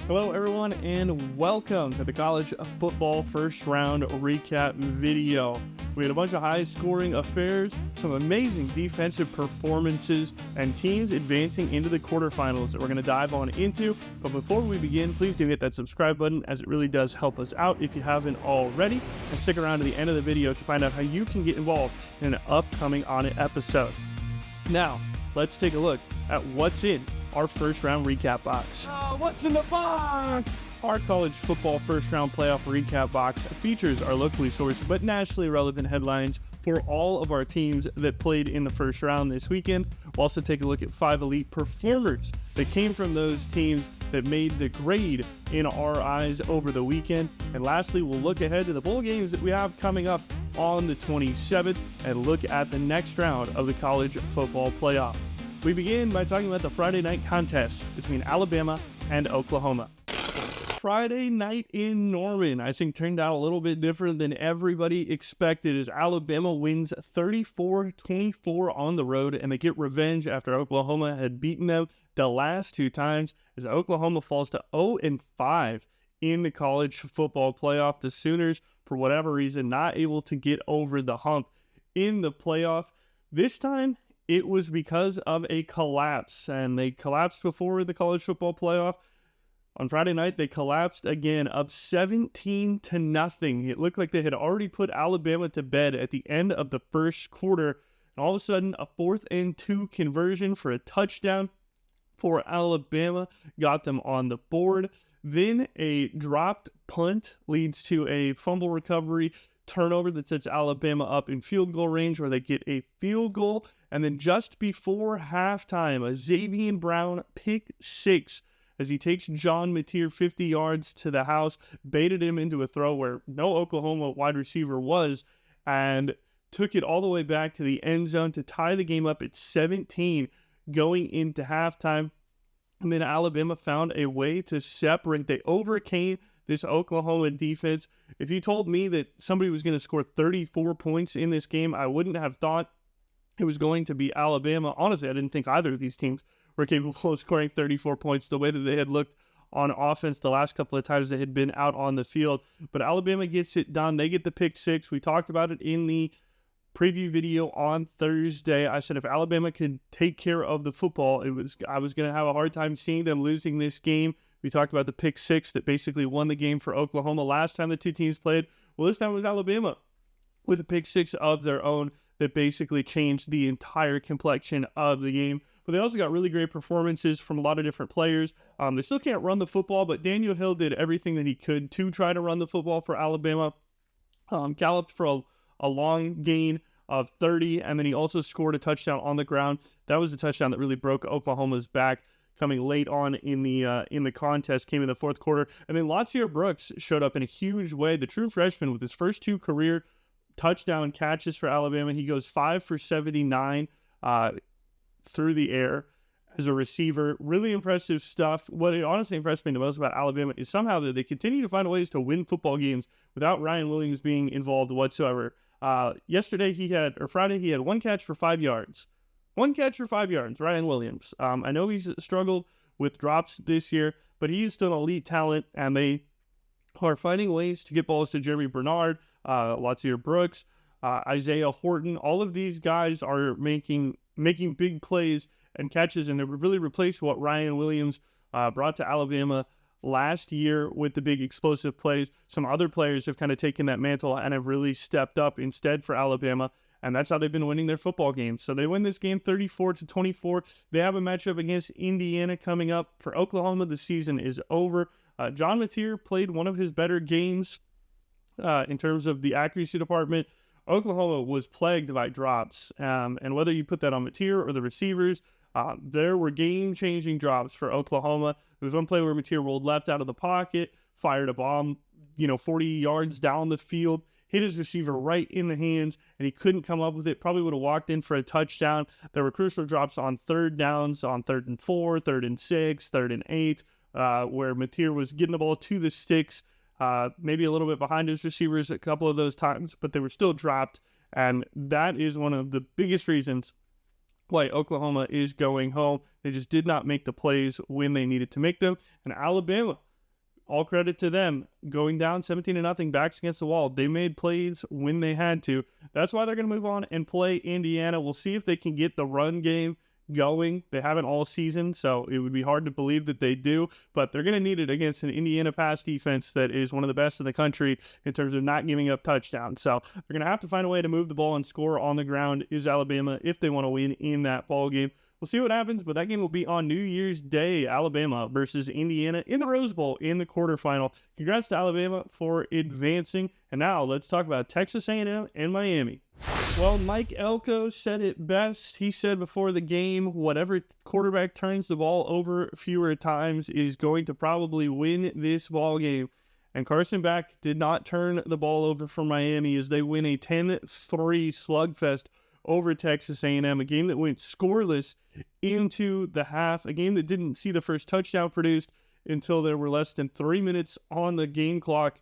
Hello everyone and welcome to the college football first round recap video. We had a bunch of high scoring affairs, some amazing defensive performances, and teams advancing into the quarterfinals that we're going to dive on into. But before we begin, please do hit that subscribe button as it really does help us out if you haven't already. And stick around to the end of the video to find out how you can get involved in an upcoming ONIT episode. Now, let's take a look at what's in our first round recap box. What's in the box? Our college football first round playoff recap box features our locally sourced but nationally relevant headlines for all of our teams that played in the first round this weekend. We'll also take a look at 5 elite performers that came from those teams that made the grade in our eyes over the weekend. And lastly, we'll look ahead to the bowl games that we have coming up on the 27th and look at the next round of the college football playoff. We begin by talking about the Friday night contest between Alabama and Oklahoma. Friday night in Norman, I think, turned out a little bit different than everybody expected as Alabama wins 34-24 on the road, and they get revenge after Oklahoma had beaten them the last 2 times as Oklahoma falls to 0-5 in the college football playoff. The Sooners, for whatever reason, not able to get over the hump in the playoff. This time, it was because of a collapse, and they collapsed before the college football playoff. On Friday night, they collapsed again, up 17-0. It looked like they had already put Alabama to bed at the end of the first quarter, and all of a sudden, a 4th and 2 conversion for a touchdown for Alabama got them on the board. Then a dropped punt leads to a fumble recovery turnover that sets Alabama up in field goal range where they get a field goal. And then just before halftime, a Xavier Brown pick 6 as he takes John Mateer 50 yards to the house, baited him into a throw where no Oklahoma wide receiver was, and took it all the way back to the end zone to tie the game up at 17 going into halftime. And then Alabama found a way to separate. They overcame this Oklahoma defense. If you told me that somebody was going to score 34 points in this game, I wouldn't have thought it was going to be Alabama. Honestly, I didn't think either of these teams were capable of scoring 34 points the way that they had looked on offense the last couple of times they had been out on the field. But Alabama gets it done. They get the pick 6. We talked about it in the preview video on Thursday. I said if Alabama could take care of the football, I was going to have a hard time seeing them losing this game. We talked about the pick 6 that basically won the game for Oklahoma last time the two teams played. Well, this time it was Alabama with a pick 6 of their own that basically changed the entire complexion of the game. But they also got really great performances from a lot of different players. They still can't run the football, but Daniel Hill did everything that he could to try to run the football for Alabama. Galloped for a long gain of 30, and then he also scored a touchdown on the ground. That was the touchdown that really broke Oklahoma's back, coming late on in the contest, came in the fourth quarter. And then Latsier Brooks showed up in a huge way, the true freshman with his first 2 career touchdown catches for Alabama. He goes 5 for 79 through the air as a receiver. Really impressive stuff. What it honestly impressed me the most about Alabama is somehow that they continue to find ways to win football games without Ryan Williams being involved whatsoever. Friday he had 1 catch for 5 yards. 1 catch for 5 yards, Ryan Williams. I know he's struggled with drops this year, but he is still an elite talent, and they are finding ways to get balls to Jeremy Bernard, Latsier Brooks, Isaiah Horton. All of these guys are making big plays and catches, and they really replaced what Ryan Williams brought to Alabama last year with the big explosive plays. Some other players have kind of taken that mantle and have really stepped up instead for Alabama, and that's how they've been winning their football games. So they win this game 34-24. They have a matchup against Indiana coming up. For Oklahoma, the season is over. John Mateer played one of his better games in terms of the accuracy department. Oklahoma was plagued by drops, and whether you put that on Mateer or the receivers, there were game-changing drops for Oklahoma. There was one play where Mateer rolled left out of the pocket, fired a bomb, 40 yards down the field, hit his receiver right in the hands, and he couldn't come up with it. Probably would have walked in for a touchdown. There were crucial drops on 3rd downs, on 3rd and 4, 3rd and 6, 3rd and 8, where Mateer was getting the ball to the sticks, maybe a little bit behind his receivers a couple of those times, but they were still dropped, and that is one of the biggest reasons why Oklahoma is going home. They just did not make the plays when they needed to make them, and Alabama all credit to them. Going down 17-0, backs against the wall. They made plays when they had to. That's why they're going to move on and play Indiana. We'll see if they can get the run game going. They haven't all season, so it would be hard to believe that they do, but they're going to need it against an Indiana pass defense that is one of the best in the country in terms of not giving up touchdowns. So they're going to have to find a way to move the ball and score on the ground is Alabama if they want to win in that ball game. We'll see what happens, but that game will be on New Year's Day, Alabama versus Indiana in the Rose Bowl in the quarterfinal. Congrats to Alabama for advancing. And now let's talk about Texas A&M and Miami. Well, Mike Elko said it best. He said before the game, whatever quarterback turns the ball over fewer times is going to probably win this ball game. And Carson Beck did not turn the ball over for Miami as they win a 10-3 slugfest over Texas A&M, a game that went scoreless into the half, a game that didn't see the first touchdown produced until there were less than 3 minutes on the game clock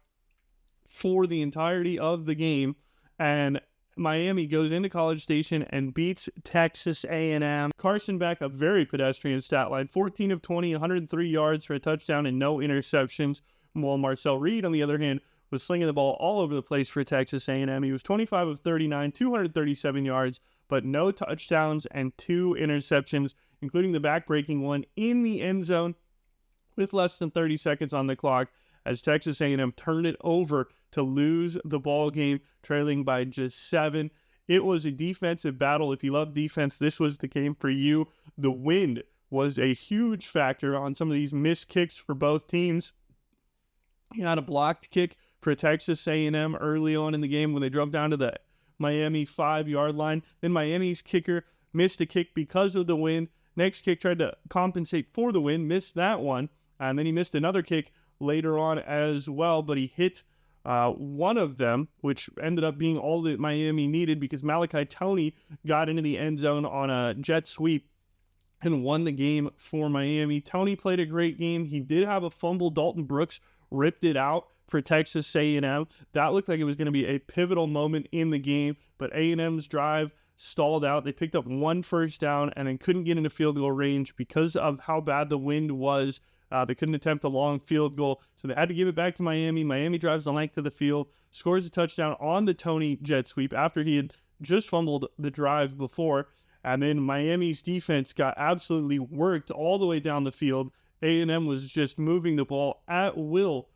for the entirety of the game. And Miami goes into College Station and beats Texas A&M. Carson Beck, a very pedestrian stat line, 14 of 20, 103 yards for a touchdown and no interceptions. While Marcel Reed, on the other hand, was slinging the ball all over the place for Texas A&M. He was 25 of 39, 237 yards, but no touchdowns and 2 interceptions, including the back-breaking one in the end zone with less than 30 seconds on the clock as Texas A&M turned it over to lose the ball game, trailing by just 7. It was a defensive battle. If you love defense, this was the game for you. The wind was a huge factor on some of these missed kicks for both teams. You had a blocked kick for Texas A&M early on in the game when they drove down to the Miami 5-yard line. Then Miami's kicker missed a kick because of the wind. Next kick tried to compensate for the wind, missed that one. And then he missed another kick later on as well, but he hit one of them, which ended up being all that Miami needed because Malachi Toney got into the end zone on a jet sweep and won the game for Miami. Toney played a great game. He did have a fumble. Dalton Brooks ripped it out for Texas A&M. That looked like it was going to be a pivotal moment in the game, but A&M's drive stalled out. They picked up 1 first down and then couldn't get into field goal range because of how bad the wind was. They couldn't attempt a long field goal, so they had to give it back to Miami. Miami drives the length of the field, scores a touchdown on the Toney jet sweep after he had just fumbled the drive before, and then Miami's defense got absolutely worked all the way down the field. A&M was just moving the ball at will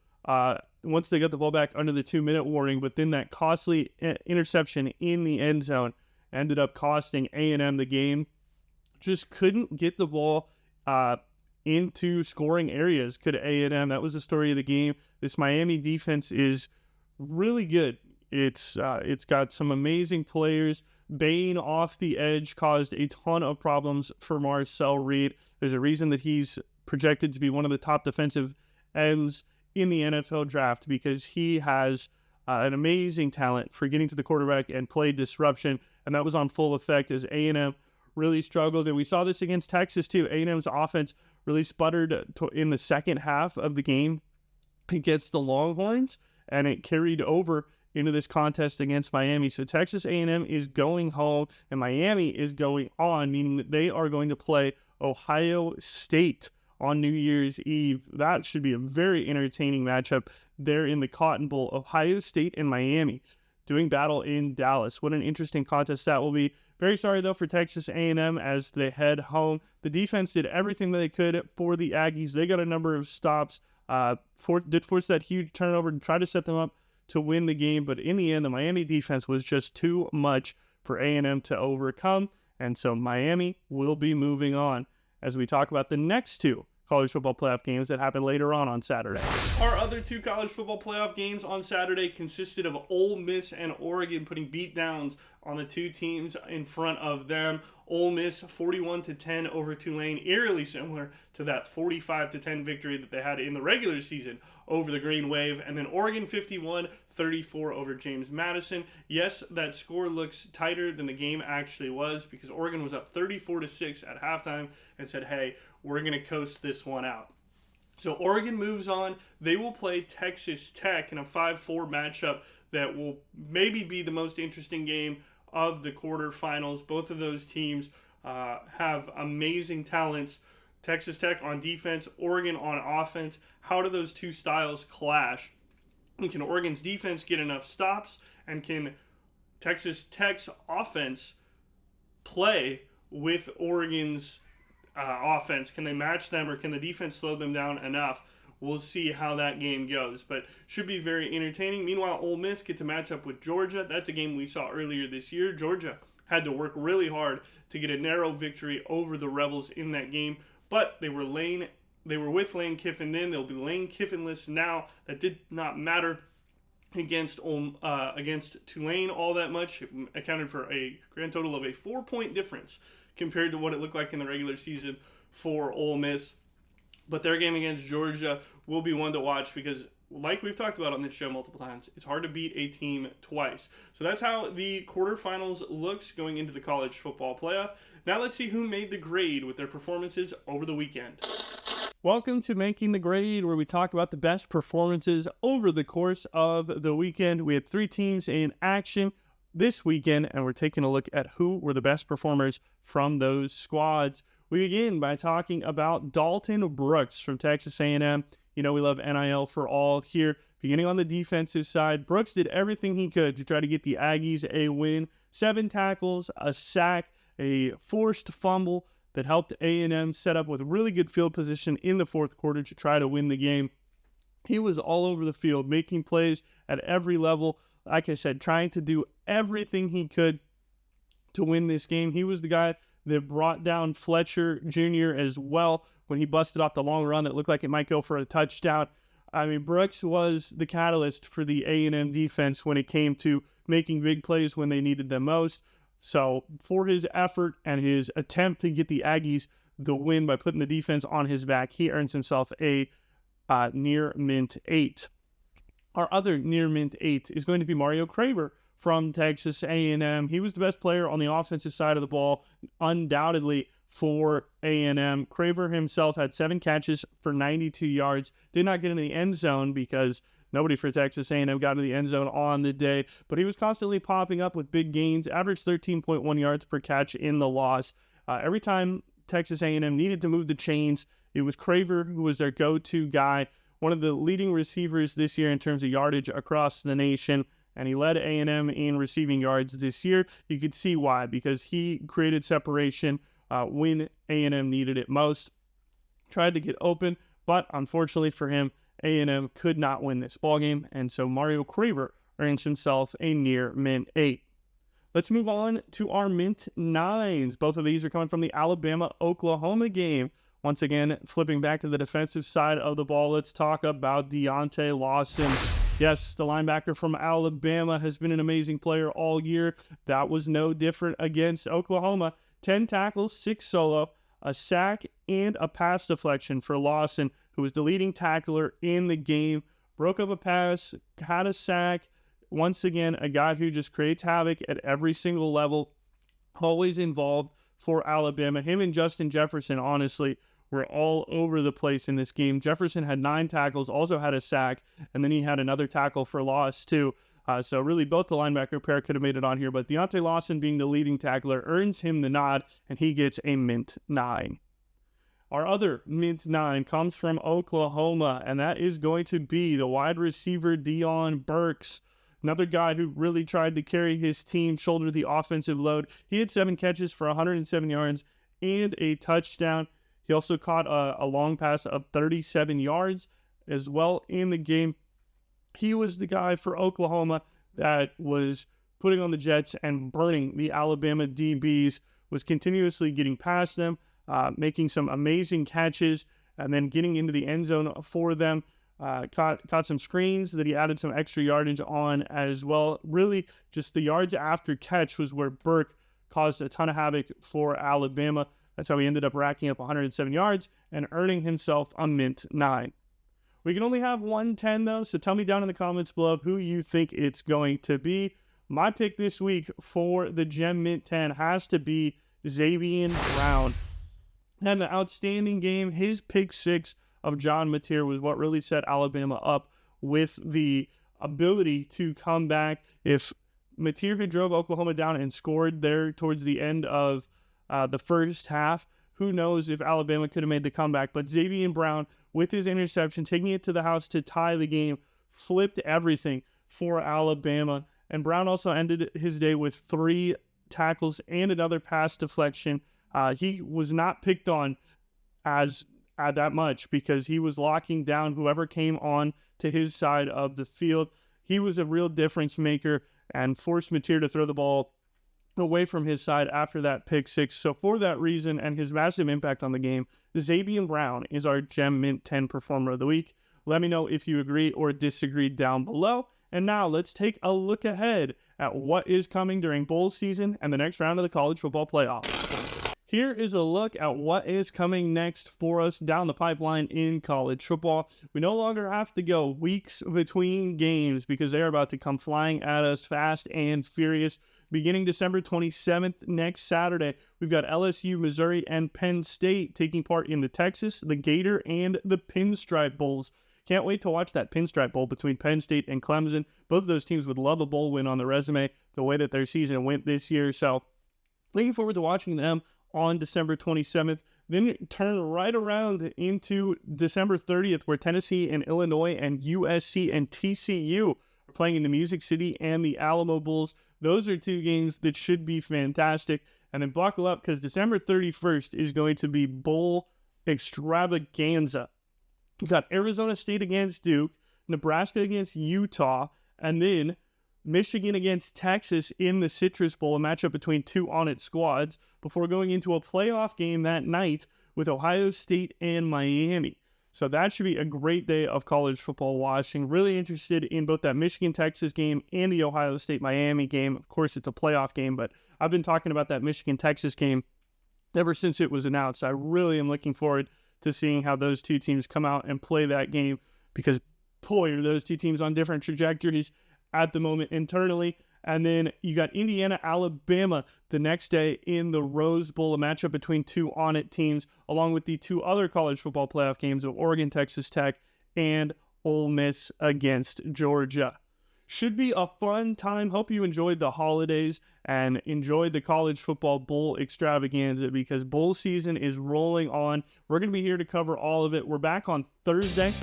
once they got the ball back under the 2-minute warning, but then that costly interception in the end zone ended up costing A&M the game. Just couldn't get the ball into scoring areas, could A&M. That was the story of the game. This Miami defense is really good. It's got some amazing players. Bain off the edge caused a ton of problems for Marcel Reed. There's a reason that he's projected to be one of the top defensive ends in the NFL draft because he has an amazing talent for getting to the quarterback and play disruption, and that was on full effect as A&M really struggled. And we saw this against Texas too. A&M's offense really sputtered in the second half of the game against the Longhorns, and it carried over into this contest against Miami. So Texas A&M is going home, and Miami is going on, meaning that they are going to play Ohio State on New Year's Eve. That should be a very entertaining matchup there in the Cotton Bowl. Ohio State and Miami doing battle in Dallas. What an interesting contest that will be. Very sorry, though, for Texas A&M as they head home. The defense did everything that they could for the Aggies. They got a number of stops, did force that huge turnover and try to set them up to win the game. But in the end, the Miami defense was just too much for A&M to overcome. And so Miami will be moving on as we talk about the next 2 college football playoff games that happen later on Saturday. Our other 2 college football playoff games on Saturday consisted of Ole Miss and Oregon putting beatdowns on the 2 teams in front of them. Ole Miss 41-10 over Tulane, eerily similar to that 45-10 victory that they had in the regular season over the Green Wave. And then Oregon 51-34 over James Madison. Yes, that score looks tighter than the game actually was because Oregon was up 34-6 at halftime and said, hey, we're going to coast this one out. So Oregon moves on. They will play Texas Tech in a 5-4 matchup that will maybe be the most interesting game of the quarterfinals. Both of those teams have amazing talents Texas Tech on defense, Oregon on offense. How do those two styles clash? And can Oregon's defense get enough stops? And can Texas Tech's offense play with Oregon's offense? Can they match them, or can the defense slow them down enough? We'll see how that game goes, but should be very entertaining. Meanwhile, Ole Miss get to match up with Georgia. That's a game we saw earlier this year. Georgia had to work really hard to get a narrow victory over the Rebels in that game, but they were with Lane Kiffin then. They'll be Lane Kiffinless now. That did not matter against Tulane all that much. It accounted for a grand total of a 4-point difference compared to what it looked like in the regular season for Ole Miss. But their game against Georgia will be one to watch because, like we've talked about on this show multiple times, it's hard to beat a team twice. So that's how the quarterfinals looks going into the college football playoff. Now let's see who made the grade with their performances over the weekend. Welcome to Making the Grade, where we talk about the best performances over the course of the weekend. We had 3 teams in action this weekend, and we're taking a look at who were the best performers from those squads. We begin by talking about Dalton Brooks from Texas A&M. You know we love NIL for all here. Beginning on the defensive side, Brooks did everything he could to try to get the Aggies a win. 7 tackles, a sack, a forced fumble that helped A&M set up with really good field position in the fourth quarter to try to win the game. He was all over the field, making plays at every level. Like I said, trying to do everything he could to win this game. He was the guy that brought down Fletcher Jr. as well when he busted off the long run that looked like it might go for a touchdown. I mean, Brooks was the catalyst for the A&M defense when it came to making big plays when they needed them most. So for his effort and his attempt to get the Aggies the win by putting the defense on his back, he earns himself a near mint 8. Our other near mint 8 is going to be Mario Craver from Texas A&M. He was the best player on the offensive side of the ball, undoubtedly, for A&M. Craver himself had 7 catches for 92 yards. Did not get in the end zone because nobody for Texas A&M got into the end zone on the day, but he was constantly popping up with big gains, averaged 13.1 yards per catch in the loss. Every time Texas A&M needed to move the chains, it was Craver who was their go-to guy, one of the leading receivers this year in terms of yardage across the nation. And he led A&M in receiving yards this year. You could see why, because he created separation when A&M needed it most. Tried to get open, but unfortunately for him, A&M could not win this ballgame, and so Mario Craver earns himself a near mint 8. Let's move on to our mint 9s. Both of these are coming from the Alabama-Oklahoma game. Once again, flipping back to the defensive side of the ball, let's talk about Deontay Lawson. Yes, the linebacker from Alabama has been an amazing player all year. That was no different against Oklahoma. 10 tackles, 6 solo, a sack, and a pass deflection for Lawson, who was the leading tackler in the game. Broke up a pass, had a sack. Once again, a guy who just creates havoc at every single level, always involved for Alabama. Him and Justin Jefferson, honestly, were all over the place in this game. Jefferson had 9 tackles, also had a sack, and then he had another tackle for loss too. So really both the linebacker pair could have made it on here, but Deontay Lawson being the leading tackler earns him the nod, and he gets a mint 9. Our other mint 9 comes from Oklahoma, and that is going to be the wide receiver Deion Burks. Another guy who really tried to carry his team, shoulder the offensive load. He had 7 catches for 107 yards and a touchdown. He also caught a long pass of 37 yards as well in the game. He was the guy for Oklahoma that was putting on the Jets and burning the Alabama DBs, was continuously getting past them, making some amazing catches, and then getting into the end zone for them. Caught some screens that he added some extra yardage on as well. Really, just the yards after catch was where Burke caused a ton of havoc for Alabama. That's how he ended up racking up 107 yards and earning himself a mint 9. We can only have 110 though, so tell me down in the comments below who you think it's going to be. My pick this week for the Gem Mint 10 has to be Xavier Brown. Had an outstanding game. His pick 6 of John Mateer was what really set Alabama up with the ability to come back. If Mateer had drove Oklahoma down and scored there towards the end of the first half, who knows if Alabama could have made the comeback. But Xavier Brown, with his interception, taking it to the house to tie the game, flipped everything for Alabama. And Brown also ended his day with 3 tackles and another pass deflection. He was not picked on as that much because he was locking down whoever came on to his side of the field. He was a real difference maker and forced Mateer to throw the ball away from his side after that pick 6. So for that reason and his massive impact on the game, Xavier Brown is our Gem Mint 10 Performer of the Week. Let me know if you agree or disagree down below. And now let's take a look ahead at what is coming during bowl season and the next round of the college football playoff. Here is a look at what is coming next for us down the pipeline in college football. We no longer have to go weeks between games because they're about to come flying at us fast and furious. Beginning December 27th, next Saturday, we've got LSU, Missouri, and Penn State taking part in the Texas, the Gator, and the Pinstripe Bowls. Can't wait to watch that Pinstripe Bowl between Penn State and Clemson. Both of those teams would love a bowl win on the resume, the way that their season went this year. So looking forward to watching them on December 27th. Then turn right around into December 30th, where Tennessee and Illinois and USC and TCU are playing in the Music City and the Alamo Bowls. Those are 2 games that should be fantastic. And then buckle up because December 31st is going to be bowl extravaganza. We've got Arizona State against Duke, Nebraska against Utah, and then Michigan against Texas in the Citrus Bowl, a matchup between 2 ONIT squads, before going into a playoff game that night with Ohio State and Miami. So that should be a great day of college football watching. Really interested in both that Michigan-Texas game and the Ohio State-Miami game. Of course, it's a playoff game, but I've been talking about that Michigan-Texas game ever since it was announced. I really am looking forward to seeing how those 2 teams come out and play that game because, boy, are those 2 teams on different trajectories at the moment internally. And then you got Indiana, Alabama the next day in the Rose Bowl, a matchup between 2 ONIT teams, along with the 2 other college football playoff games of Oregon, Texas Tech, and Ole Miss against Georgia. Should be a fun time. Hope you enjoyed the holidays and enjoyed the college football bowl extravaganza because bowl season is rolling on. We're going to be here to cover all of it. We're back on Thursday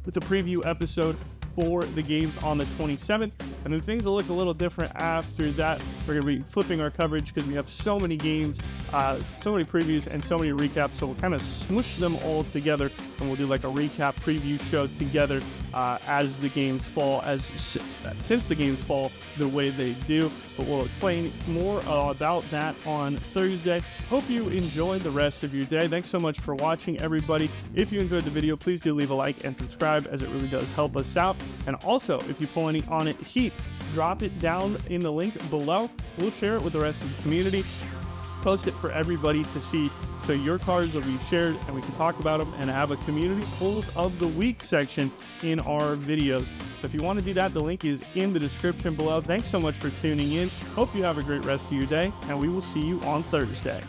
with a preview episode for the games on the 27th, and then things will look a little different after that. We're going to be flipping our coverage because we have so many games, so many previews, and so many recaps, so we'll kind of smush them all together, and we'll do like a recap preview show together as the games fall, since the games fall the way they do, but we'll explain more about that on Thursday. Hope you enjoyed the rest of your day. Thanks so much for watching, everybody. If you enjoyed the video, please do leave a like and subscribe, as it really does help us out. And also, if you pull any ONIT heat, drop it down in the link below. We'll share it with the rest of the community, post it for everybody to see, so your cards will be shared and we can talk about them and have a community pulls of the week section in our videos. So if you want to do that, the link is in the description below. Thanks so much for tuning in. Hope you have a great rest of your day, and we will see you on Thursday.